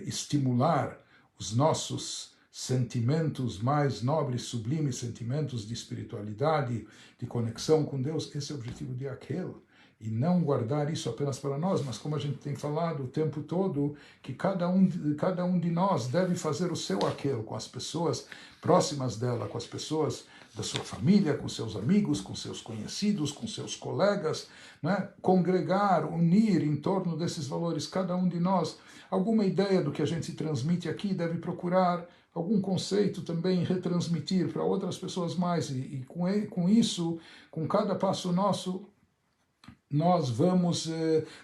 estimular os nossos sentimentos mais nobres, sublimes, sentimentos de espiritualidade, de conexão com Deus. Esse é o objetivo de Akhel. E não guardar isso apenas para nós, mas como a gente tem falado o tempo todo, que cada um de nós deve fazer o seu Akhel com as pessoas próximas dela, com as pessoas da sua família, com seus amigos, com seus conhecidos, com seus colegas, né? Congregar, unir em torno desses valores, cada um de nós. Alguma ideia do que a gente transmite aqui deve procurar algum conceito também retransmitir para outras pessoas mais, e com isso, com cada passo nosso, nós vamos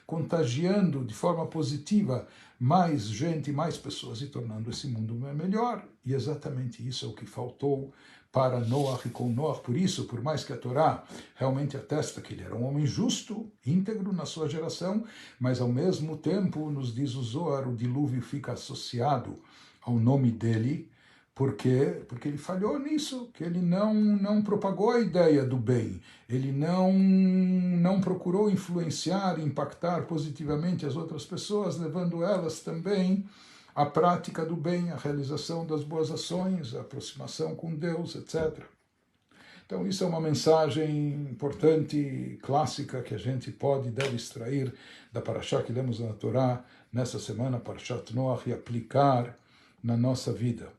contagiando de forma positiva mais gente, mais pessoas, e tornando esse mundo melhor. E exatamente isso é o que faltou para Noah e com Noah. Por isso, por mais que a Torá realmente atesta que ele era um homem justo, íntegro na sua geração, mas ao mesmo tempo, nos diz o Zohar, o dilúvio fica associado ao nome dele. Por quê? Porque ele falhou nisso, que ele não propagou a ideia do bem, ele não procurou influenciar, impactar positivamente as outras pessoas, levando elas também à prática do bem, à realização das boas ações, à aproximação com Deus, etc. Então isso é uma mensagem importante, clássica, que a gente pode e deve extrair da Parashá que lemos na Torá nessa semana, Parashat Noach, e aplicar na nossa vida.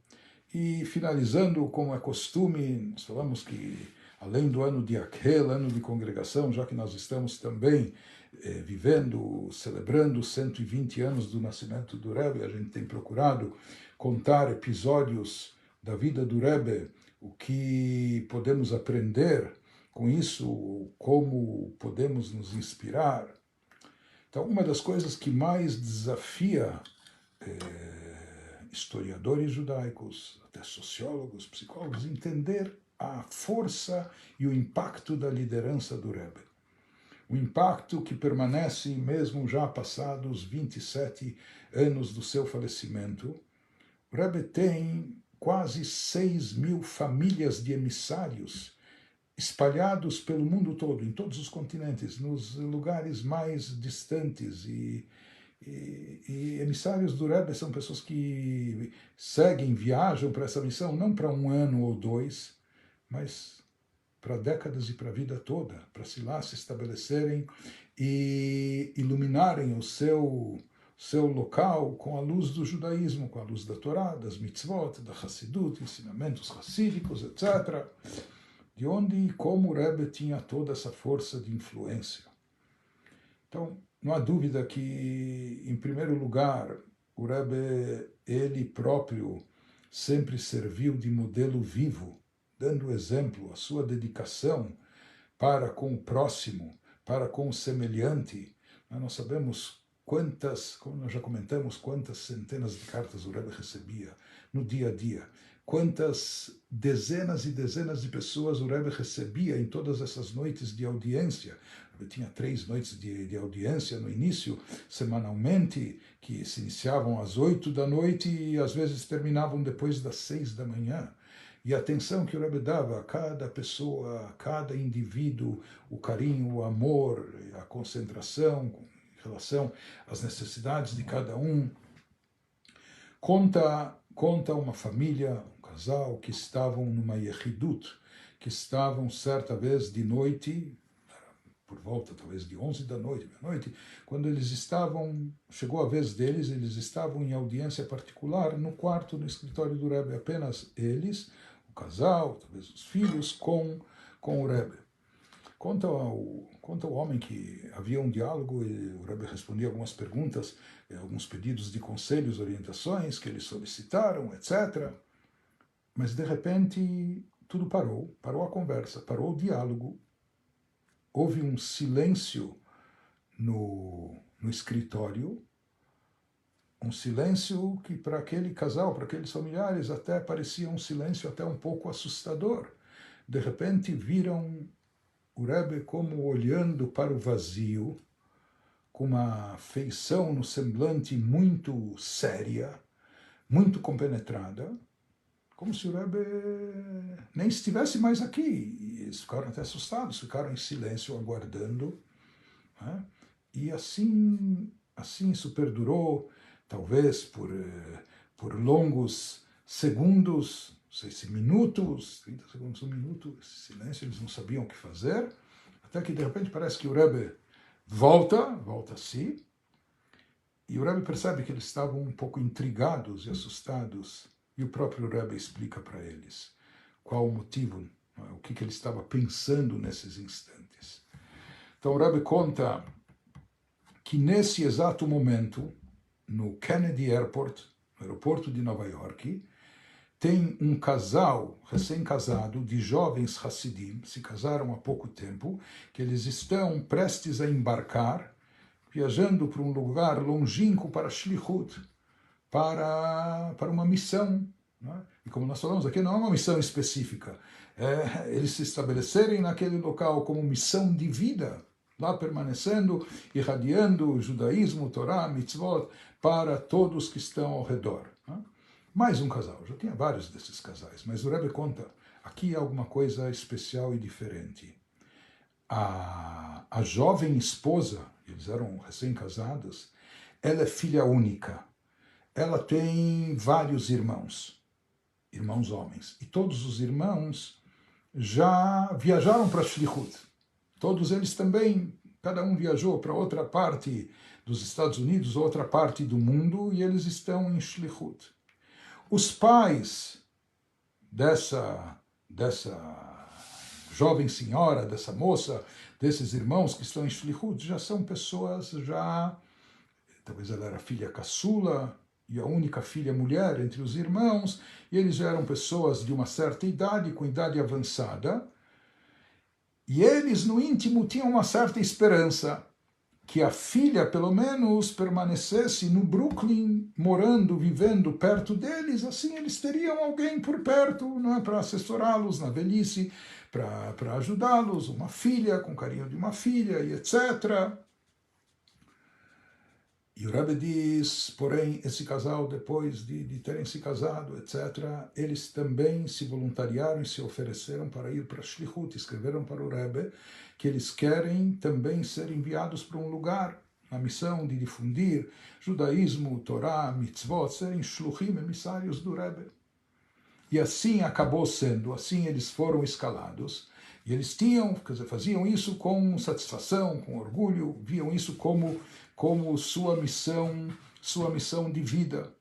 E finalizando, como é costume, nós falamos que além do ano de Akhel, ano de congregação, já que nós estamos também vivendo, celebrando 120 anos do nascimento do Rebbe, a gente tem procurado contar episódios da vida do Rebbe, o que podemos aprender com isso, como podemos nos inspirar. Então, uma das coisas que mais desafia historiadores judaicos, até sociólogos, psicólogos, entender a força e o impacto da liderança do Rebbe. O impacto que permanece mesmo já passados 27 anos do seu falecimento. O Rebbe tem quase 6.000 famílias de emissários espalhados pelo mundo todo, em todos os continentes, nos lugares mais distantes, e emissários do Rebbe são pessoas que seguem, viajam para essa missão, não para um ano ou dois, mas para décadas e para a vida toda, para se estabelecerem e iluminarem o seu local com a luz do judaísmo, com a luz da Torá, das mitzvot, da Hassidut, ensinamentos hassídicos, etc. De onde e como o Rebbe tinha toda essa força de influência. Então, não há dúvida que, em primeiro lugar, o Rebbe, ele próprio, sempre serviu de modelo vivo, dando exemplo, a sua dedicação para com o próximo, para com o semelhante. Nós sabemos quantas, como nós já comentamos, quantas centenas de cartas o Rebbe recebia no dia a dia, quantas dezenas e dezenas de pessoas o Rebbe recebia em todas essas noites de audiência. Eu tinha 3 noites de audiência no início, semanalmente, que se iniciavam às 8 da noite e às vezes terminavam depois das 6 da manhã. E a atenção que o Rebbe dava a cada pessoa, a cada indivíduo, o carinho, o amor, a concentração em relação às necessidades de cada um, conta conta uma família, um casal, que estavam numa yechidut, que estavam certa vez de noite, por volta talvez de 11 da noite, meia-noite, quando eles estavam, chegou a vez deles, eles estavam em audiência particular no quarto, no escritório do Rebbe, apenas eles, o casal, talvez os filhos, com o Rebbe. Conta o homem que havia um diálogo e o Rebbe respondia algumas perguntas, alguns pedidos de conselhos, orientações que eles solicitaram, etc. Mas, de repente, tudo parou a conversa, parou o diálogo, houve um silêncio no escritório, um silêncio que para aquele casal, para aqueles familiares, até parecia um silêncio até um pouco assustador. De repente viram o Rebbe como olhando para o vazio, com uma feição no semblante muito séria, muito compenetrada, como se o Rebbe nem estivesse mais aqui. E eles ficaram até assustados, ficaram em silêncio, aguardando. Né? E assim isso perdurou, talvez por longos segundos, não sei se minutos, 30 segundos, 1 minuto, esse silêncio, eles não sabiam o que fazer, até que de repente parece que o Rebbe volta a si, e o Rebbe percebe que eles estavam um pouco intrigados e assustados, e o próprio Rebbe explica para eles qual o motivo, o que ele estava pensando nesses instantes. Então o Rebbe conta que nesse exato momento, no Kennedy Airport, no aeroporto de Nova York, tem um casal recém-casado de jovens Hassidim, se casaram há pouco tempo, que eles estão prestes a embarcar, viajando para um lugar longínquo para Shlichut, para uma missão. Né? E como nós falamos aqui, não é uma missão específica, eles se estabelecerem naquele local como missão de vida, lá permanecendo, irradiando o judaísmo, Torá, mitzvot, para todos que estão ao redor. Né? Mais um casal, já tinha vários desses casais, mas o Rebbe conta, aqui há alguma coisa especial e diferente. A jovem esposa, eles eram recém-casados, ela é filha única. Ela tem vários irmãos homens, e todos os irmãos já viajaram para Shlichut. Todos eles também, cada um viajou para outra parte dos Estados Unidos, outra parte do mundo, e eles estão em Shlichut. Os pais dessa jovem senhora, dessa moça, desses irmãos que estão em Shlichut, já são pessoas, talvez ela era filha caçula, e a única filha mulher entre os irmãos, e eles já eram pessoas de uma certa idade, com idade avançada, e eles, no íntimo, tinham uma certa esperança que a filha, pelo menos, permanecesse no Brooklyn, morando, vivendo perto deles, assim eles teriam alguém por perto, não é, para assessorá-los na velhice, para ajudá-los, uma filha, com carinho de uma filha, e etc. E o Rebbe diz, porém, esse casal, depois de terem se casado, etc., eles também se voluntariaram e se ofereceram para ir para Shlichut, escreveram para o Rebbe que eles querem também ser enviados para um lugar, na missão de difundir judaísmo, Torá, mitzvot, serem shluchim, emissários do Rebbe. E assim acabou sendo, assim eles foram escalados, e eles faziam isso com satisfação, com orgulho, viam isso como sua missão de vida.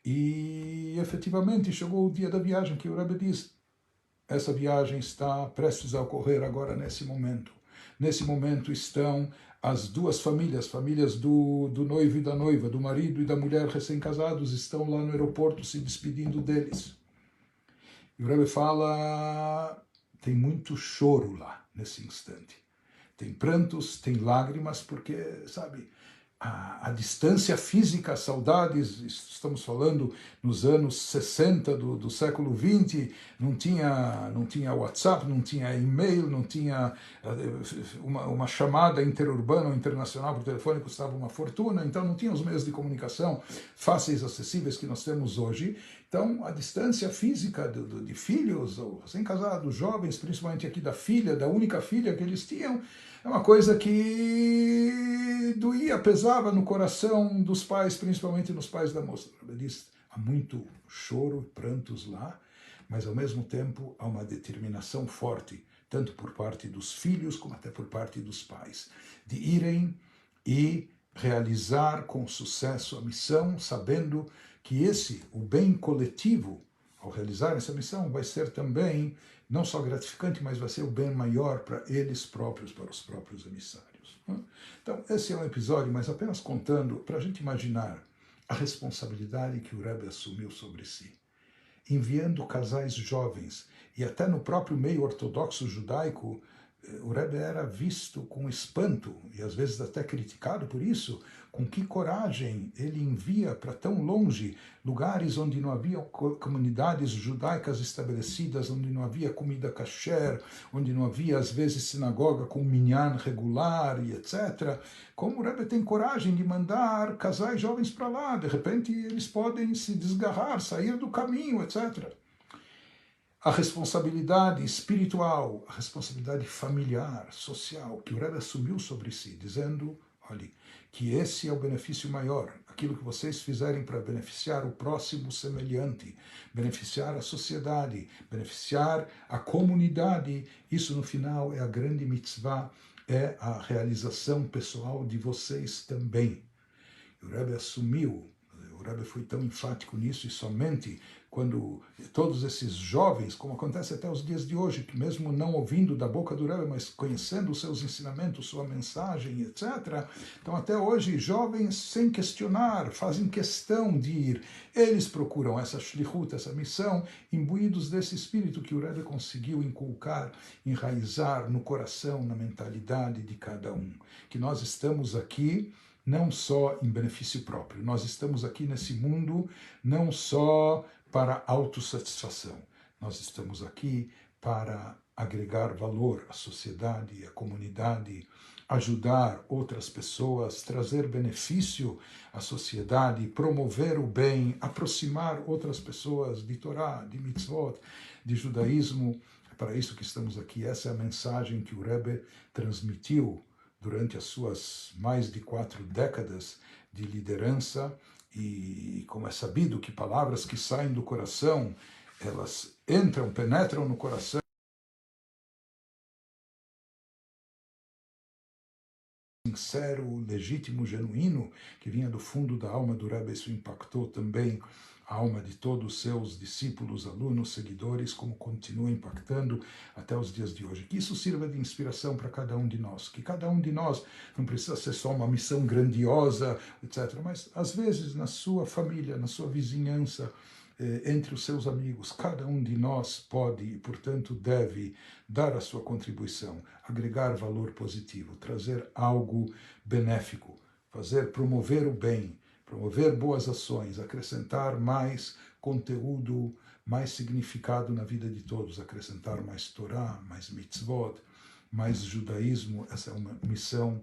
E efetivamente chegou o dia da viagem, que o Rebbe diz, essa viagem está prestes a ocorrer agora nesse momento. Nesse momento estão as duas famílias do noivo e da noiva, do marido e da mulher recém-casados, estão lá no aeroporto se despedindo deles. E o Rebbe fala, tem muito choro lá, nesse instante. Tem prantos, tem lágrimas, porque, sabe, a distância física, as saudades, estamos falando nos anos 60 do século XX, não tinha WhatsApp, não tinha e-mail, não tinha uma chamada interurbana ou internacional por telefone custava uma fortuna, então não tinha os meios de comunicação fáceis, acessíveis que nós temos hoje. Então, a distância física de filhos, ou recém-casados, jovens, principalmente aqui da filha, da única filha que eles tinham, é uma coisa que doía, pesava no coração dos pais, principalmente nos pais da moça. Ela diz, há muito choro e prantos lá, mas ao mesmo tempo há uma determinação forte, tanto por parte dos filhos como até por parte dos pais, de irem e realizar com sucesso a missão, sabendo que o bem coletivo, ao realizar essa missão, vai ser também não só gratificante, mas vai ser o bem maior para eles próprios, para os próprios emissários. Então, esse é um episódio, mas apenas contando para a gente imaginar a responsabilidade que o Rebbe assumiu sobre si, enviando casais jovens, e até no próprio meio ortodoxo judaico, o Rebbe era visto com espanto, e às vezes até criticado por isso, com que coragem ele envia para tão longe, lugares onde não havia comunidades judaicas estabelecidas, onde não havia comida kasher, onde não havia às vezes sinagoga com minyan regular e etc. Como o Rebbe tem coragem de mandar casais jovens para lá, de repente eles podem se desgarrar, sair do caminho, etc. A responsabilidade espiritual, a responsabilidade familiar, social, que o Rebbe assumiu sobre si, dizendo, olhe, que esse é o benefício maior, aquilo que vocês fizerem para beneficiar o próximo semelhante, beneficiar a sociedade, beneficiar a comunidade, isso no final é a grande mitzvah, é a realização pessoal de vocês também. O Rebbe assumiu, o Rebbe foi tão enfático nisso, e somente quando todos esses jovens, como acontece até os dias de hoje, que mesmo não ouvindo da boca do Rebbe, mas conhecendo os seus ensinamentos, sua mensagem, etc., então até hoje jovens sem questionar, fazem questão de ir. Eles procuram essa shlichut, essa missão, imbuídos desse espírito que o Rebbe conseguiu inculcar, enraizar no coração, na mentalidade de cada um. Que nós estamos aqui não só em benefício próprio. Nós estamos aqui nesse mundo não só para autossatisfação. Nós estamos aqui para agregar valor à sociedade, à comunidade, ajudar outras pessoas, trazer benefício à sociedade, promover o bem, aproximar outras pessoas de Torá, de mitzvot, de judaísmo. É para isso que estamos aqui. Essa é a mensagem que o Rebbe transmitiu durante as suas mais de 4 décadas de liderança, e como é sabido que palavras que saem do coração, elas entram, penetram no coração, sincero, legítimo, genuíno, que vinha do fundo da alma do Rebbe, isso impactou também a alma de todos os seus discípulos, alunos, seguidores, como continua impactando até os dias de hoje. Que isso sirva de inspiração para cada um de nós, que cada um de nós não precisa ser só uma missão grandiosa, etc., mas às vezes na sua família, na sua vizinhança, entre os seus amigos, cada um de nós pode e, portanto, deve dar a sua contribuição, agregar valor positivo, trazer algo benéfico, promover o bem, promover boas ações, acrescentar mais conteúdo, mais significado na vida de todos, acrescentar mais Torá, mais mitzvot, mais judaísmo. Essa é uma missão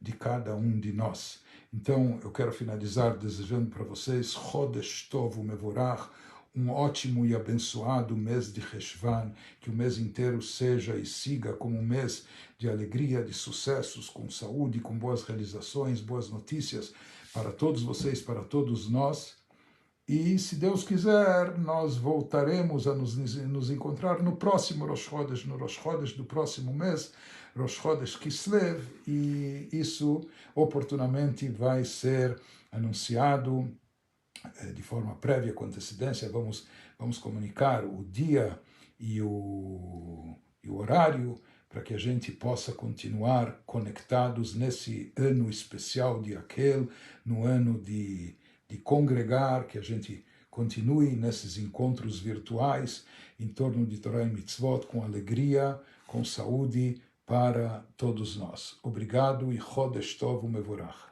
de cada um de nós. Então, eu quero finalizar desejando para vocês Chodesh Tov Umevorach, um ótimo e abençoado mês de Cheshvan, que o mês inteiro seja e siga como um mês de alegria, de sucessos, com saúde, com boas realizações, boas notícias para todos vocês, para todos nós. E, se Deus quiser, nós voltaremos a nos encontrar no próximo Rosh Chodesh, no Rosh Chodesh do próximo mês, Rosh Chodesh Kislev, e isso oportunamente vai ser anunciado de forma prévia, com antecedência. Vamos comunicar o dia e o horário para que a gente possa continuar conectados nesse ano especial de Akel, no ano de congregar, que a gente continue nesses encontros virtuais em torno de Torá e Mitzvot com alegria, com saúde para todos nós. Obrigado e Chodesh Tov Umevorach.